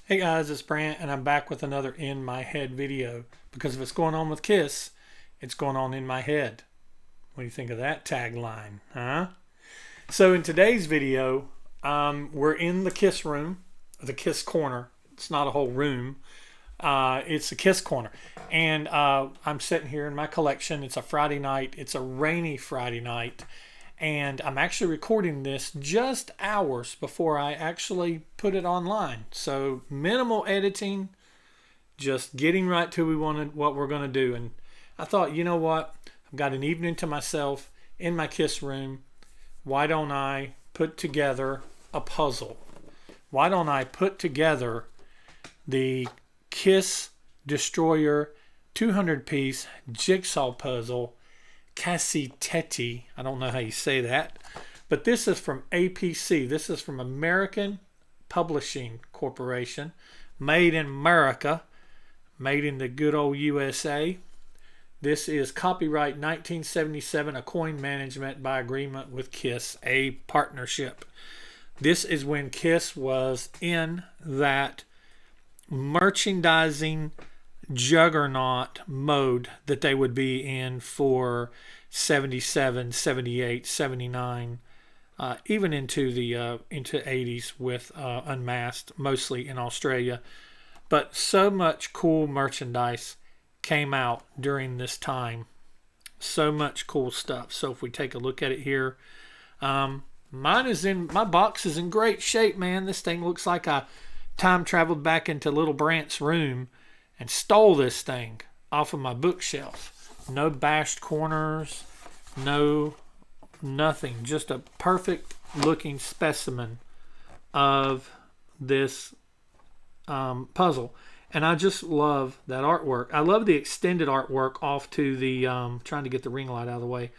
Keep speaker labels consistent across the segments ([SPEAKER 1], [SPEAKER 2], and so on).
[SPEAKER 1] Hey guys, it's Brant, and I'm back with another In My Head video. Because if it's going on with Kiss, it's going on in my head. What do you think of that tagline, huh? So in today's video, we're in the Kiss room, the Kiss corner. It's not a whole room. It's a Kiss corner. And I'm sitting here in my collection. It's a Friday night. It's a rainy Friday night. And I'm actually recording this just hours before I actually put it online. So minimal editing, just getting right to what we're going to do. And I thought, you know what? I've got an evening to myself in my Kiss room. Why don't I put together a puzzle? Why don't I put together the Kiss Destroyer 200-piece jigsaw puzzle Cassetti. I don't know how you say that, but this is from APC. This is from American Publishing Corporation, made in America, made in the good old USA. This is copyright 1977, a coin management by agreement with Kiss, a partnership. This is when Kiss was in that merchandising juggernaut mode that they would be in for 77, 78, 79, even into the into 80s with Unmasked, mostly in Australia. But so much cool merchandise came out during this time. So much cool stuff. So if we take a look at it here, my box is in great shape, man. This thing looks like I time traveled back into little Brant's room and stole this thing off of my bookshelf. No bashed corners, nothing. Just a perfect looking specimen of this puzzle. And I just love that artwork. I love the extended artwork off to the, trying to get the ring light out of the way.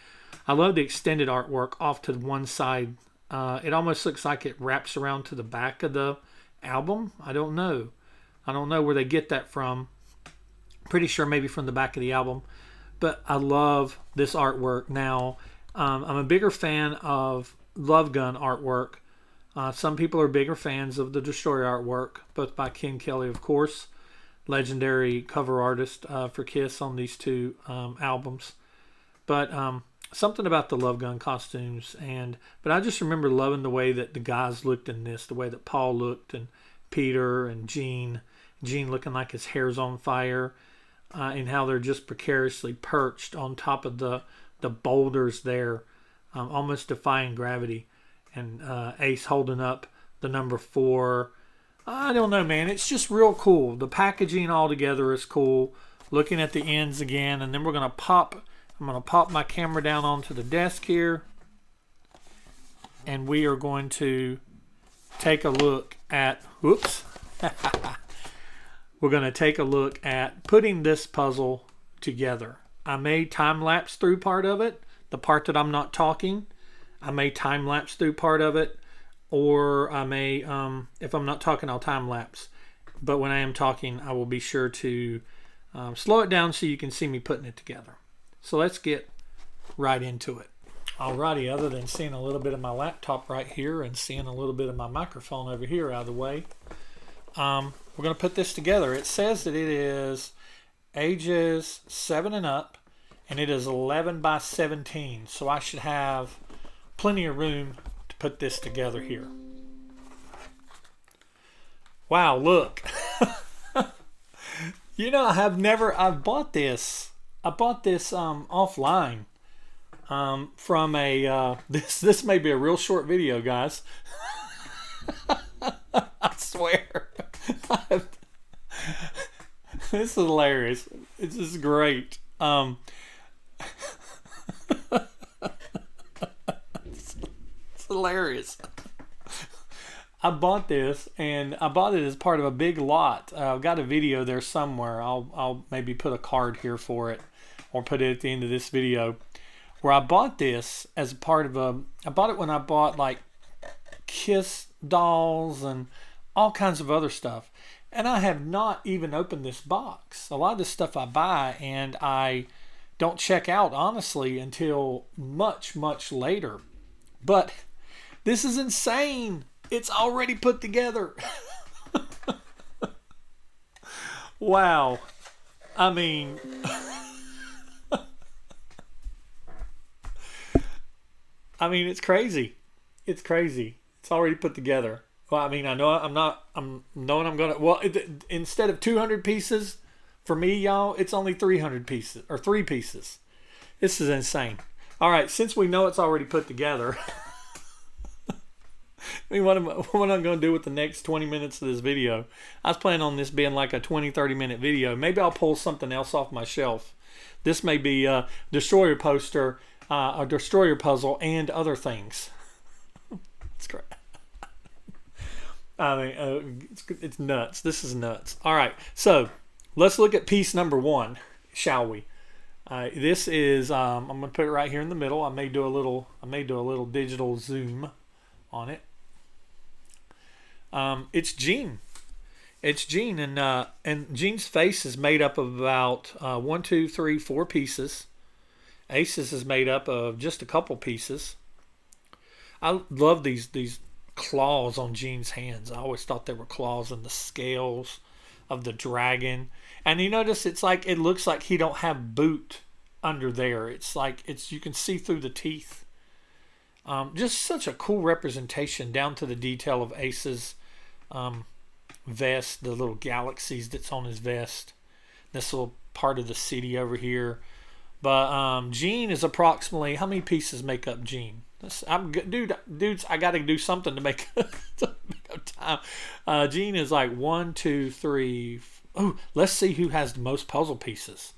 [SPEAKER 1] I love the extended artwork off to one side. It almost looks like it wraps around to the back of the album. I don't know where they get that from. Pretty sure maybe from the back of the album. But I love this artwork. Now, I'm a bigger fan of Love Gun artwork. Some people are bigger fans of the Destroyer artwork, both by Ken Kelly, of course, legendary cover artist for Kiss on these two albums. But something about the Love Gun costumes. But I just remember loving the way that the guys looked in this, the way that Paul looked, and Peter and Gene looking like his hair's on fire, and how they're just precariously perched on top of the boulders there, almost defying gravity. And Ace holding up the number 4. I don't know, man. It's just real cool. The packaging all together is cool. Looking at the ends again, and then I'm gonna pop my camera down onto the desk here, and we are going to take a look at, whoops. We're going to take a look at putting this puzzle together. I may time-lapse through part of it, the part that I'm not talking. I may time-lapse through part of it, or I may, if I'm not talking, I'll time-lapse. But when I am talking, I will be sure to slow it down so you can see me putting it together. So let's get right into it. Alrighty, other than seeing a little bit of my laptop right here and seeing a little bit of my microphone over here out of the way, we're going to put this together. It says that it is ages 7 and up, and it is 11 by 17. So I should have plenty of room to put this together here. Wow, look. You know, I've bought this. I bought this offline from a, this may be a real short video, guys. I swear. This is hilarious. This is great. It's hilarious. I bought this, and I bought it as part of a big lot. I've got a video there somewhere. I'll maybe put a card here for it, or put it at the end of this video, where I bought this as a part of I bought it when I bought like Kiss dolls and all kinds of other stuff. And I have not even opened this box. A lot of this stuff I buy and I don't check out, honestly, until much, much later. But this is insane. It's already put together. Wow. I mean, it's crazy. It's crazy. It's already put together. Well, I mean, I know I'm not. I'm knowing I'm gonna. Well, instead of 200 pieces, for me, y'all, it's only 300 pieces or 3 pieces. This is insane. All right, since we know it's already put together, I mean, what am I going to do with the next 20 minutes of this video? I was planning on this being like a 20, 30-minute video. Maybe I'll pull something else off my shelf. This may be a destroyer poster, a destroyer puzzle, and other things. It's great. I mean, it's nuts. This is nuts. All right, so let's look at piece number 1, shall we? This is I'm going to put it right here in the middle. I may do a little digital zoom on it. It's Gene. It's Gene, and Gene's face is made up of about 1, 2, 3, 4 pieces. Aces is made up of just a couple pieces. I love these claws on Gene's hands. I always thought they were claws and the scales of the dragon. And you notice it looks like he don't have boot under there. It's like you can see through the teeth. Just such a cool representation down to the detail of Ace's vest, the little galaxies that's on his vest, this little part of the city over here. But Gene is approximately, how many pieces make up Gene? Dudes, I got to do something to make up time. Gene is like 1, 2, 3. Oh, let's see who has the most puzzle pieces.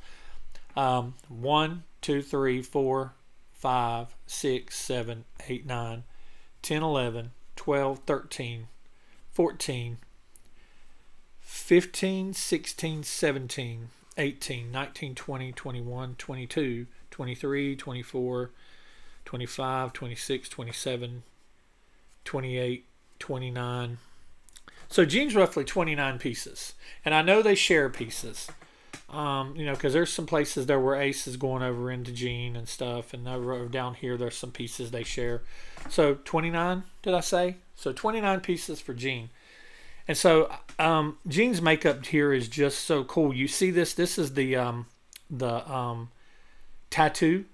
[SPEAKER 1] 1, 2, 3, 4, 5, 6, 7, 8, 9, 10, 11, 12, 13, 14, 15, 16, 17, 18, 19, 20, 21, 22, 23, 24, 25, 26, 27, 28, 29. So Gene's roughly 29 pieces. And I know they share pieces. Because there's some places there where Ace is going over into Gene and stuff. And over down here, there's some pieces they share. So 29, did I say? So 29 pieces for Gene. And so Gene's makeup here is just so cool. You see this? This is the tattoo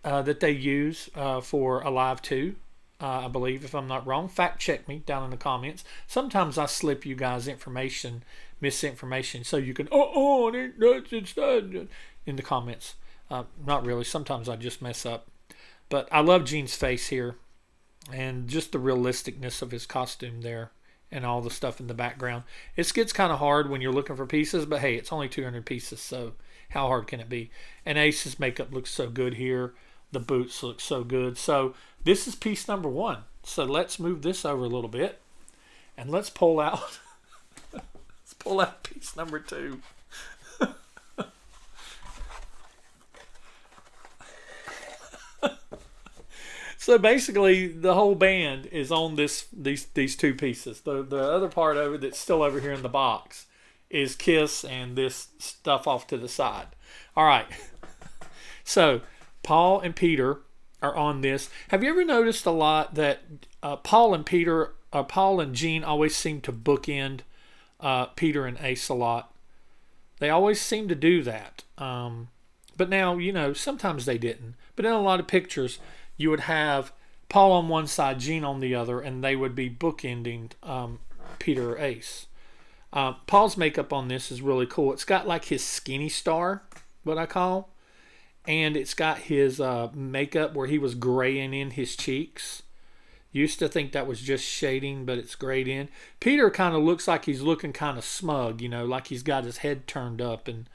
[SPEAKER 1] that they use for Alive 2. I believe, if I'm not wrong. Fact check me down in the comments. Sometimes I slip you guys misinformation, so you can, in the comments. Not really. Sometimes I just mess up. But I love Gene's face here, and just the realisticness of his costume there, and all the stuff in the background. It gets kind of hard when you're looking for pieces, but hey, it's only 200 pieces, so how hard can it be? And Ace's makeup looks so good here. The boots look so good. So this is piece number 1. So let's move this over a little bit, and let's pull out piece number 2. So basically, the whole band is on these 2 pieces. The other part of it that's still over here in the box is Kiss and this stuff off to the side. All right. So Paul and Peter are on this. Have you ever noticed a lot that Paul and Gene always seem to bookend Peter and Ace a lot? They always seem to do that. But now, sometimes they didn't. But in a lot of pictures, you would have Paul on one side, Gene on the other, and they would be bookending Peter or Ace. Paul's makeup on this is really cool. It's got like his skinny star, what I call, and it's got his makeup where he was graying in his cheeks. Used to think that was just shading, but it's grayed in. Peter kind of looks like he's looking kind of smug, like he's got his head turned up, and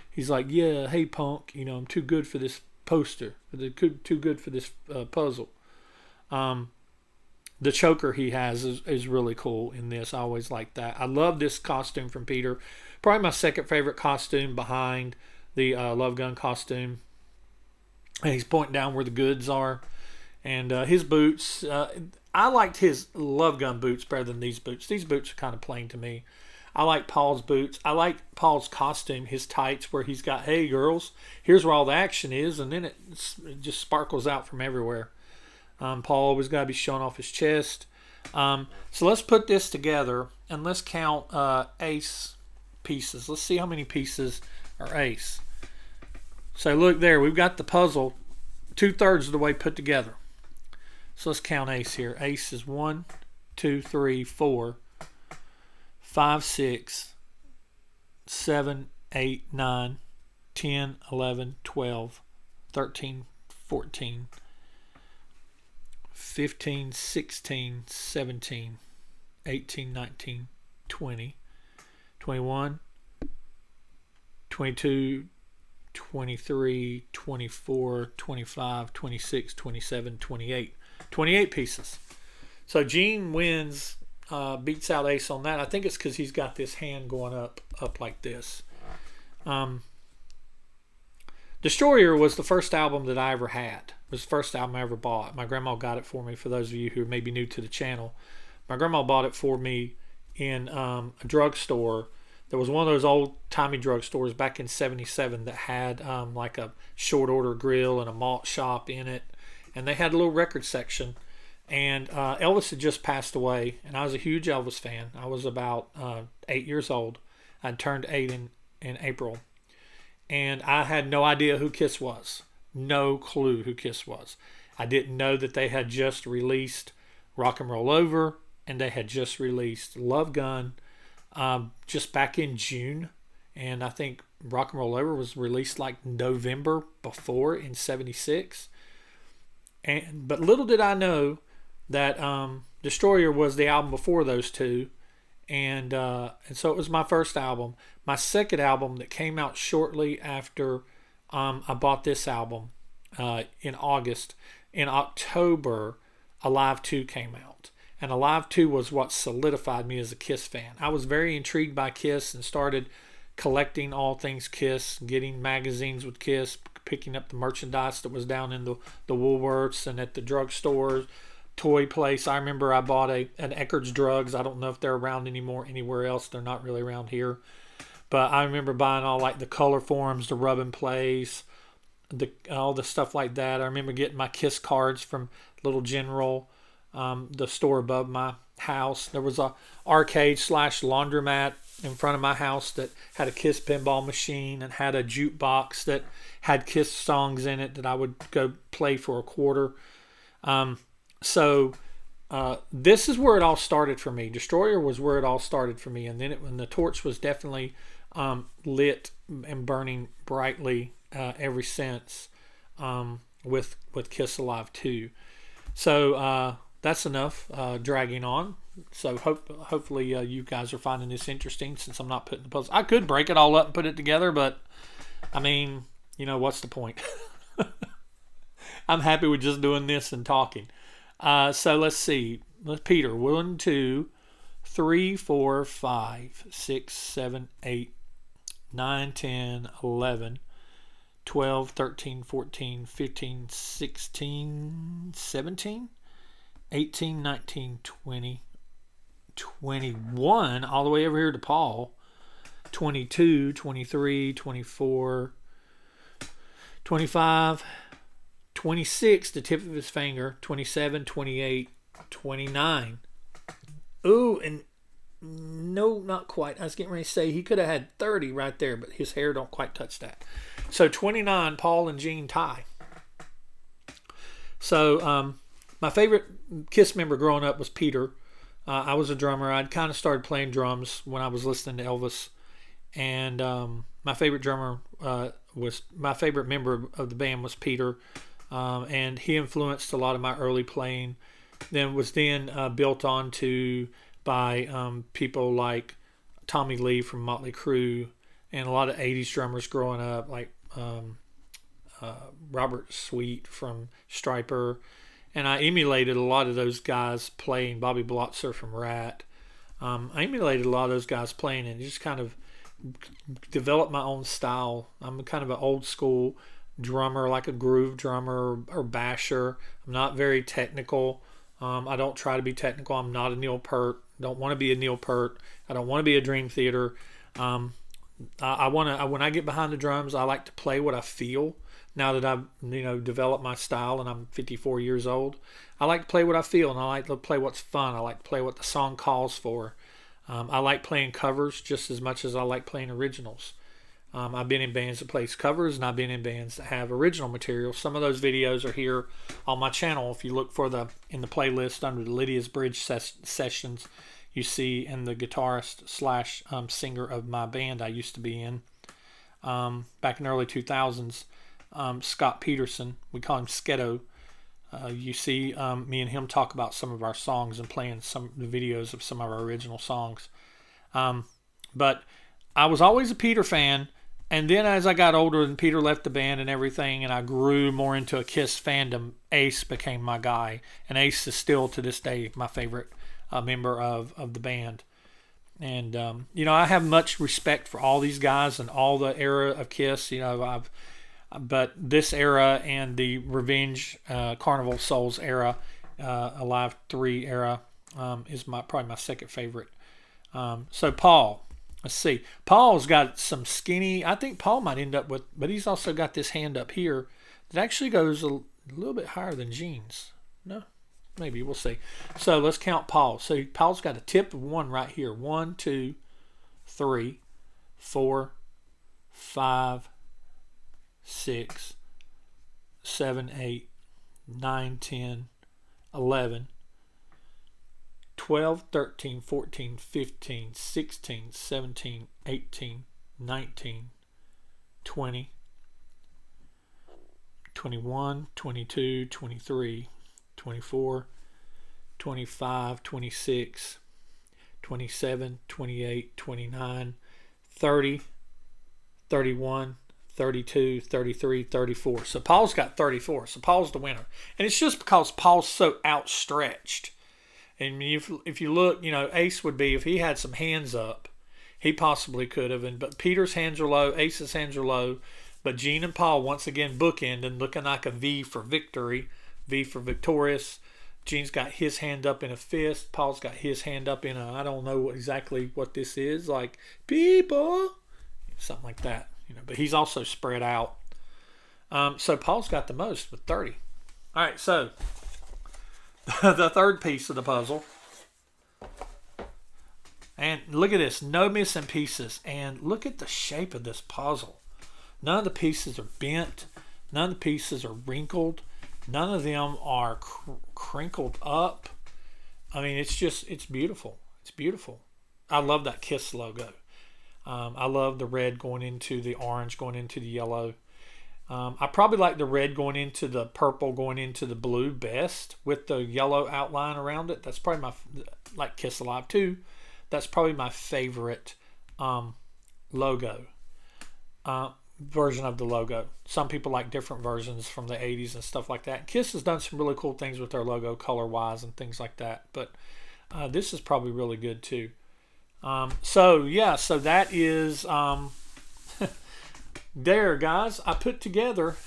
[SPEAKER 1] he's like, yeah, hey, punk, I'm too good for this poster. Too good for this puzzle. The choker he has is really cool in this. I always like that. I love this costume from Peter. Probably my second favorite costume behind the Love Gun costume. And he's pointing down where the goods are. And his boots, I liked his Love Gun boots better than these boots. These boots are kind of plain to me. I like Paul's boots. I like Paul's costume, his tights, where he's got, hey, girls, here's where all the action is. And then it just sparkles out from everywhere. Paul always got to be showing off his chest. So let's put this together, and let's count Ace pieces. Let's see how many pieces are Ace. So look there, we've got the puzzle 2/3 of the way put together. So let's count Ace here. Ace is 1, 2, 3, 4, 5, 6, 7, 8, 9, 10, 11, 12, 13, 14, 15, 16, 17, 18, 19, 20, 21, 22, 23, 24, 25, 26, 27, 28. 28 pieces. So Gene wins, beats out Ace on that. I think it's because he's got this hand going up like this. Destroyer was the first album that I ever had. It was the first album I ever bought. My grandma got it for me. For those of you who may be new to the channel, my grandma bought it for me in a drugstore. There was one of those old-timey drugstores back in '77 that had like a short-order grill and a malt shop in it. And they had a little record section. And Elvis had just passed away, and I was a huge Elvis fan. I was about 8 years old. I turned 8 in April. And I had no idea who Kiss was. No clue who Kiss was. I didn't know that they had just released Rock and Roll Over, and they had just released Love Gun just back in June. And I think Rock and Roll Over was released like November before in '76. But little did I know that Destroyer was the album before those two. And so it was my first album. My second album that came out shortly after I bought this album in August. In October, Alive 2 came out. And Alive 2 was what solidified me as a Kiss fan. I was very intrigued by Kiss and started collecting all things Kiss, getting magazines with Kiss, picking up the merchandise that was down in the Woolworths and at the drugstores, toy place. I remember I bought an Eckerd's Drugs. I don't know if they're around anymore anywhere else. They're not really around here. But I remember buying all like the color forms, the rub and plays, all the stuff like that. I remember getting my Kiss cards from Little General, the store above my house. There was a arcade / laundromat in front of my house that had a Kiss pinball machine and had a jukebox that had Kiss songs in it that I would go play for a quarter. So this is where it all started for me. Destroyer was where it all started for me, and then when the torch was definitely lit and burning brightly ever since with Kiss Alive 2. So that's enough dragging on. So hopefully you guys are finding this interesting, since I'm not putting the puzzle. I could break it all up and put it together, but I mean, you know, what's the point? I'm happy with just doing this and talking. So let's see. Peter, 1, 2, 3, 4, 5, 6, 7, 8, 9, 10, 11, 12, 13, 14, 15, 16, 17, 18, 19, 20, 21, all the way over here to Paul, 22, 23, 24, 25, 26, the tip of his finger, 27, 28, 29. Ooh, and no, not quite. I was getting ready to say he could have had 30 right there, but his hair don't quite touch that. So 29, Paul and Gene tie. So my favorite Kiss member growing up was Peter. I was a drummer. I'd kind of started playing drums when I was listening to Elvis. And my favorite member of the band was Peter. And he influenced a lot of my early playing. Then was built on to by people like Tommy Lee from Motley Crue and a lot of 80s drummers growing up, like Robert Sweet from Stryper. And I emulated a lot of those guys playing, Bobby Blotzer from Rat. I emulated a lot of those guys playing and just kind of developed my own style. I'm kind of an old school drummer, like a groove drummer or basher. I'm not very technical. I don't try to be technical. I'm not a Neil Peart. Don't want to be a Neil Peart. I don't want to be a Dream Theater. I want to. When I get behind the drums, I like to play what I feel. Now that I've developed my style and I'm 54 years old, I like to play what I feel, and I like to play what's fun. I like to play what the song calls for. I like playing covers just as much as I like playing originals. I've been in bands that plays covers, and I've been in bands that have original material. Some of those videos are here on my channel. If you look for in the playlist under the Lydia's Bridge sessions, you see in the guitarist slash singer of my band I used to be in back in the early 2000s, Scott Peterson. We call him Sketo. You see me and him talk about some of our songs and playing some of the videos of some of our original songs. But I was always a Peter fan. And then as I got older and Peter left the band and everything, and I grew more into a Kiss fandom, Ace became my guy. And Ace is still to this day my favorite member of the band. And, I have much respect for all these guys and all the era of Kiss. But this era and the Revenge, Carnival Souls era, Alive 3 era, is probably my second favorite. So Paul. Let's see. Paul's got some skinny. I think Paul might end up with, but he's also got this hand up here that actually goes a little bit higher than Gene's. No, maybe we'll see. So let's count Paul. So Paul's got a tip of 1 right here. 1, 2, 3, 4, 5, 6, 7, 8, 9, 10, 11. 12, 13, 14, 15, 16, 17, 18, 19, 20, 21, 22, 23, 24, 25, 26, 27, 28, 29, 30, 31, 32, 33, 34. So Paul's got 34. So Paul's the winner. And it's just because Paul's so outstretched. And if you look, Ace would be, if he had some hands up, he possibly could have. But Peter's hands are low, Ace's hands are low. But Gene and Paul, once again, bookending, looking like a V for victory, V for victorious. Gene's got his hand up in a fist. Paul's got his hand up in I don't know exactly what this is, like people, something like that. But he's also spread out. So Paul's got the most with 30. All right, so the third piece of the puzzle. And look at this. No missing pieces. And look at the shape of this puzzle. None of the pieces are bent. None of the pieces are wrinkled. None of them are crinkled up. I mean, it's beautiful. It's beautiful. I love that Kiss logo. I love the red going into the orange, going into the yellow. I probably like the red going into the purple, going into the blue best with the yellow outline around it. That's probably like Kiss Alive 2. That's probably my favorite logo, version of the logo. Some people like different versions from the 80s and stuff like that. Kiss has done some really cool things with their logo color-wise and things like that. But this is probably really good too. So that is... there, guys, I put together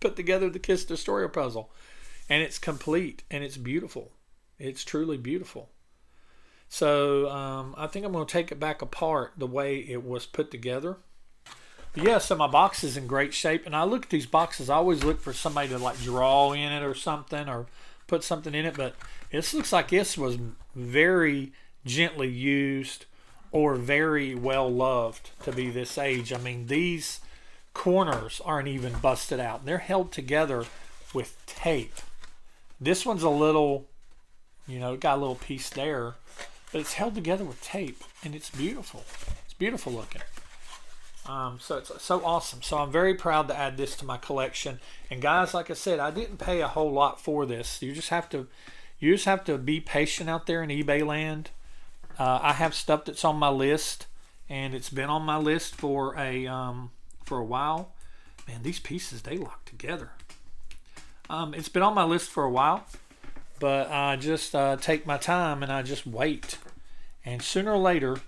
[SPEAKER 1] the Kiss Destroyer puzzle, and it's complete and it's beautiful. It's truly beautiful. So I think I'm going to take it back apart the way it was put together. But yeah, so my box is in great shape, and I look at these boxes. I always look for somebody to like draw in it or something, or put something in it. But this looks like this was very gently used, or very well loved to be this age. I mean, these corners aren't even busted out. They're held together with tape. This one's a little, got a little piece there, but it's held together with tape, and it's beautiful. It's beautiful looking. So it's so awesome. So I'm very proud to add this to my collection. And guys, like I said, I didn't pay a whole lot for this. You just have to be patient out there in eBay land. I have stuff that's on my list, and it's been on my list for a while. Man, these pieces, they lock together. It's been on my list for a while, but I just take my time and I just wait. And sooner or later,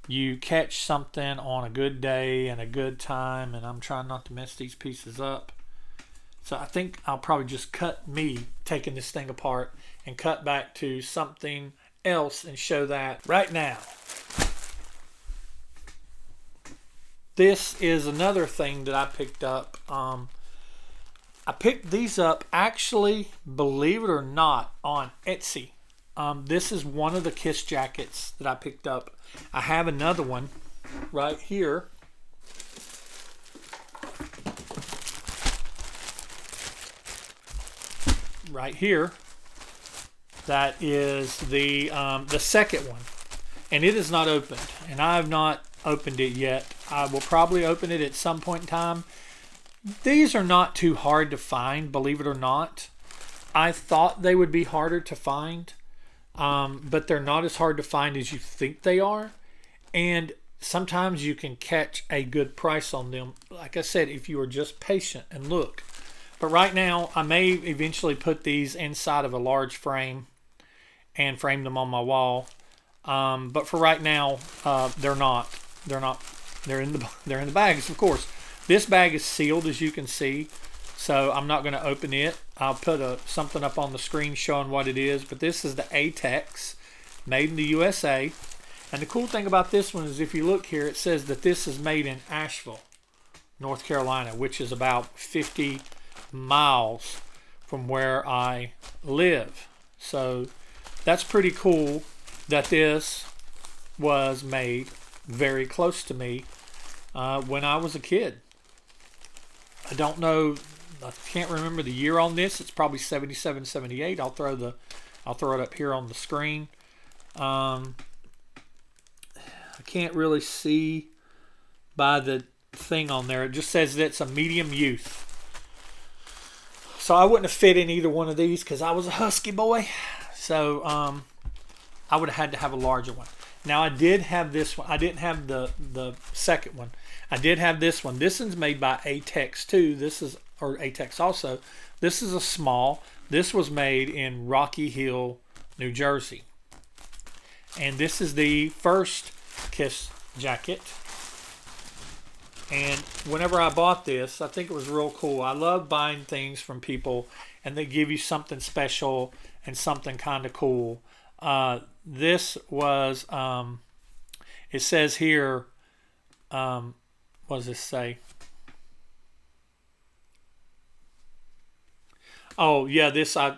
[SPEAKER 1] you catch something on a good day and a good time, and I'm trying not to mess these pieces up. So I think I'll probably just cut me taking this thing apart and cut back to something else and show that right now. This is another thing that I picked up. I picked these up actually, believe it or not, on Etsy. This is one of the Kiss jackets that I picked up. I have another one right here. Right here. That is the second one. And it is not opened. And I have not opened it yet. I will probably open it at some point in time. These are not too hard to find, believe it or not. I thought they would be harder to find. But they're not as hard to find as you think they are. And sometimes you can catch a good price on them. Like I said, if you are just patient and look. But right now, I may eventually put these inside of a large frame and frame them on my wall. But for right now, they're not. They're in the bags, of course. This bag is sealed, as you can see. So I'm not going to open it. I'll put something up on the screen showing what it is. But this is the ATEX, made in the USA. And the cool thing about this one is if you look here, it says that this is made in Asheville, North Carolina, which is about 50 miles from where I live. So that's pretty cool that this was made very close to me when I was a kid. I don't know, I can't remember the year on this. It's probably 77, 78. I'll throw it up here on the screen. I can't really see by the thing on there. It just says that it's a medium youth. So I wouldn't have fit in either one of these because I was a husky boy. So I would have had to have a larger one. Now I did have this one. I didn't have the second one. I did have this one. This one's made by ATEX too. Or ATEX also. This is a small. This was made in Rocky Hill, New Jersey. And this is the first Kiss jacket. And whenever I bought this, I think it was real cool. I love buying things from people and they give you something special and something kind of cool. This was, it says here, what does this say? Oh, yeah, so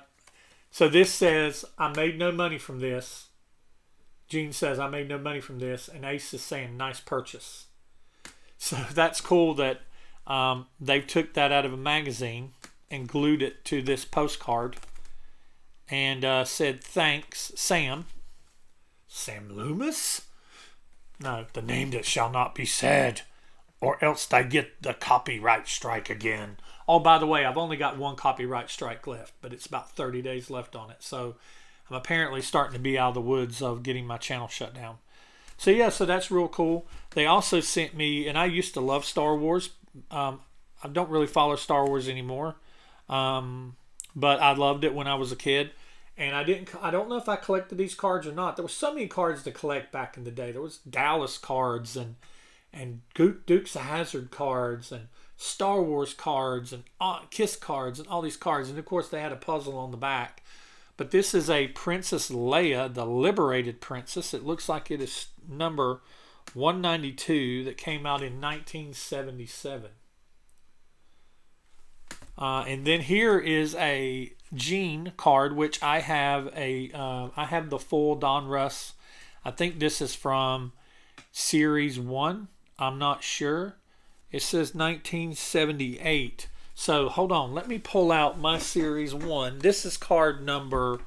[SPEAKER 1] this says, I made no money from this. Gene says, I made no money from this. And Ace is saying, nice purchase. So that's cool that they took that out of a magazine and glued it to this postcard and said, thanks, Sam. Sam Loomis? No, the name that shall not be said, or else they get the copyright strike again. Oh, by the way, I've only got one copyright strike left, but it's about 30 days left on it. So I'm apparently starting to be out of the woods of getting my channel shut down. So yeah, so that's real cool. They also sent me, and I used to love Star Wars. I don't really follow Star Wars anymore, but I loved it when I was a kid. And I don't know if I collected these cards or not. There were so many cards to collect back in the day. There was Dallas cards and Dukes of Hazzard cards and Star Wars cards and Kiss cards and all these cards. And of course they had a puzzle on the back. But this is a Princess Leia, the Liberated Princess. It looks like it is number 192 that came out in 1977. And then here is a Gene card, which I have I have the full Donruss. I think this is from Series 1. I'm not sure. It says 1978. So hold on, let me pull out my Series 1. This is card number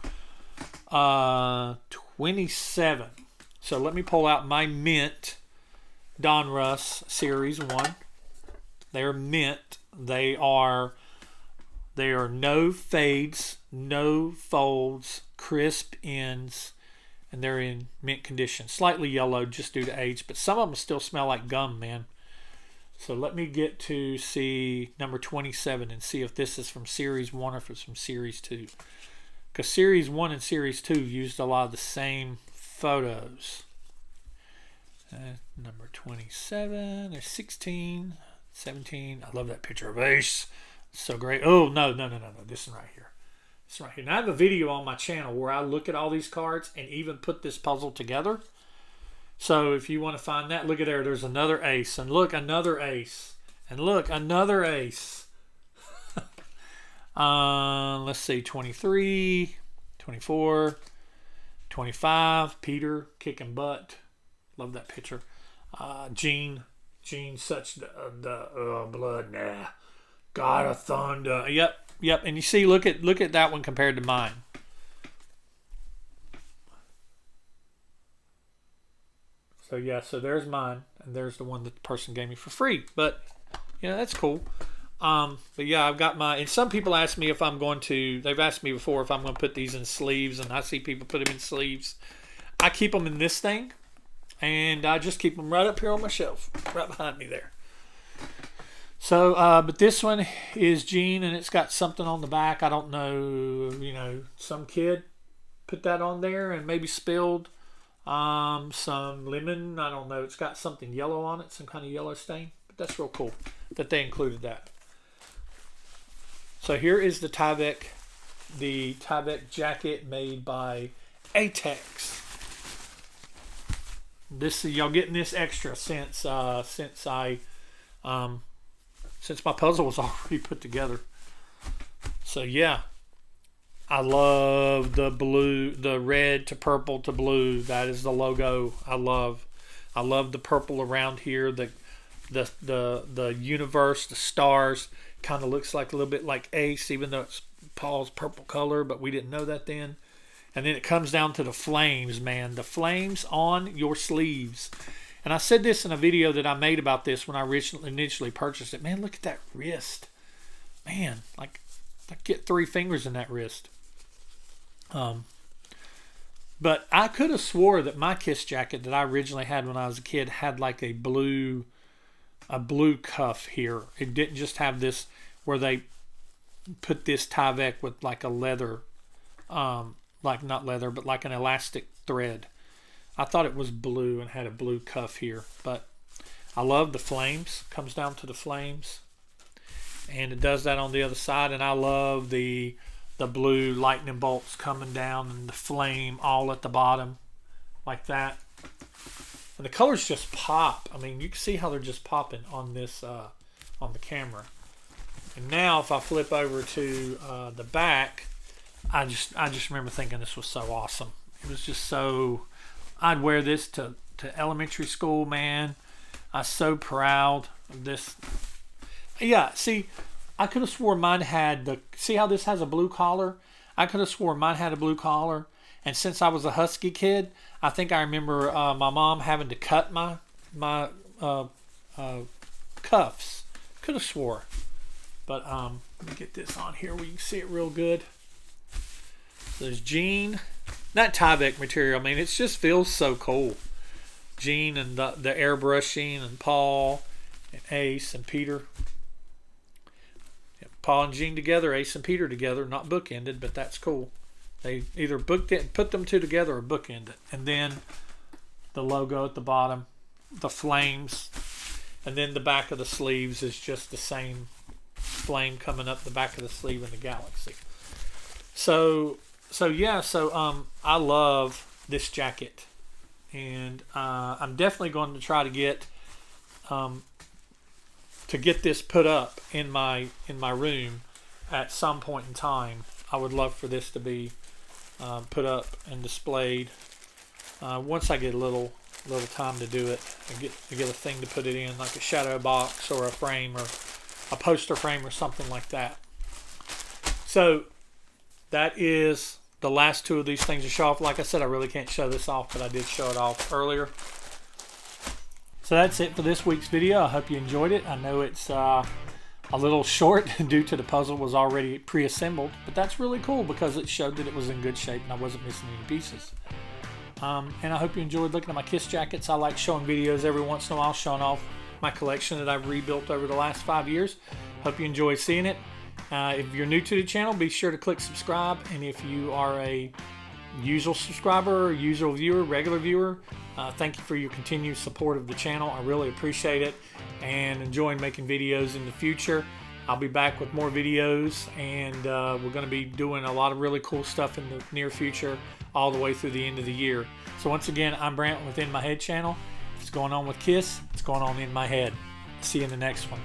[SPEAKER 1] 27. So let me pull out my mint Donruss Series 1. They're mint. They are no fades, no folds, crisp ends, and they're in mint condition. Slightly yellowed just due to age, but some of them still smell like gum, man. So let me get to see number 27 and see if this is from Series 1 or if it's from Series 2. Because Series 1 and Series 2 used a lot of the same photos. Number 27, there's 16, 17. I love that picture of Ace. It's so great. Oh, no. This one right here. This one right here. Now I have a video on my channel where I look at all these cards and even put this puzzle together. So if you want to find that, look at there. There's another ace. And look, another ace. And look, another ace. Let's see, 23, 24, 25, Peter kicking butt. Love that picture. Gene, such the blood. Nah, God of thunder. Yep. And you see, look at that one compared to mine. So yeah, so there's mine, and there's the one that the person gave me for free. But yeah, that's cool. But yeah, I've got my, and some people ask me if I'm going to, they've asked me before if I'm going to put these in sleeves, and I see people put them in sleeves. I keep them in this thing, and I just keep them right up here on my shelf, right behind me there. So, but this one is Gene, and it's got something on the back. I don't know, some kid put that on there and maybe spilled some lemon. I don't know. It's got something yellow on it, some kind of yellow stain. But that's real cool that they included that. So here is the Tyvek jacket made by ATEX. Y'all getting this extra since my puzzle was already put together. So yeah, I love the blue, the red to purple to blue. That is the logo. I love the purple around here. The universe, the stars, kind of looks like a little bit like Ace, even though it's Paul's purple color, but we didn't know that then. And then it comes down to the flames, man. The flames on your sleeves. And I said this in a video that I made about this when I initially purchased it. Man, look at that wrist. Man, like I get 3 fingers in that wrist. But I could have swore that my Kiss jacket that I originally had when I was a kid had like a blue cuff here. It didn't just have this where they put this Tyvek with like a leather, like not leather, but like an elastic thread. I thought it was blue and had a blue cuff here, but I love the flames. Comes down to the flames, and it does that on the other side. And I love the blue lightning bolts coming down and the flame all at the bottom, like that. And the colors just pop. I mean, you can see how they're just popping on this on the camera. And now, if I flip over to the back, I just remember thinking this was so awesome. It was just so. I'd wear this to elementary school, man. I was so proud of this. Yeah, see, I could have swore mine had see how this has a blue collar? I could have swore mine had a blue collar. And since I was a husky kid, I think I remember my mom having to cut my cuffs. Could have swore. But let me get this on here where you can see it real good. There's Gene. That Tyvek material, I mean, it just feels so cool. Gene and the airbrushing, and Paul and Ace and Peter. Yeah, Paul and Gene together, Ace and Peter together, not bookended, but that's cool. They either put them two together or bookend it. And then the logo at the bottom, the flames, and then the back of the sleeves is just the same flame coming up the back of the sleeve in the galaxy. So I love this jacket, and I'm definitely going to try to get this put up in my room at some point in time. I would love for this to be put up and displayed once I get a little time to do it. I get a thing to put it in, like a shadow box or a frame or a poster frame or something like that. So that is the last 2 of these things to show off. Like I said, I really can't show this off, but I did show it off earlier. So that's it for this week's video. I hope you enjoyed it. I know it's a little short due to the puzzle was already pre-assembled, but that's really cool because it showed that it was in good shape and I wasn't missing any pieces. And I hope you enjoyed looking at my Kiss jackets. I like showing videos every once in a while, showing off my collection that I've rebuilt over the last 5 years. Hope you enjoy seeing it. If you're new to the channel, be sure to click subscribe. And if you are a usual subscriber, usual viewer, regular viewer, thank you for your continued support of the channel. I really appreciate it and enjoying making videos in the future. I'll be back with more videos, and we're going to be doing a lot of really cool stuff in the near future, all the way through the end of the year. So once again, I'm Brant with In My Head channel. What's going on with Kiss? It's going on in my head. See you in the next one.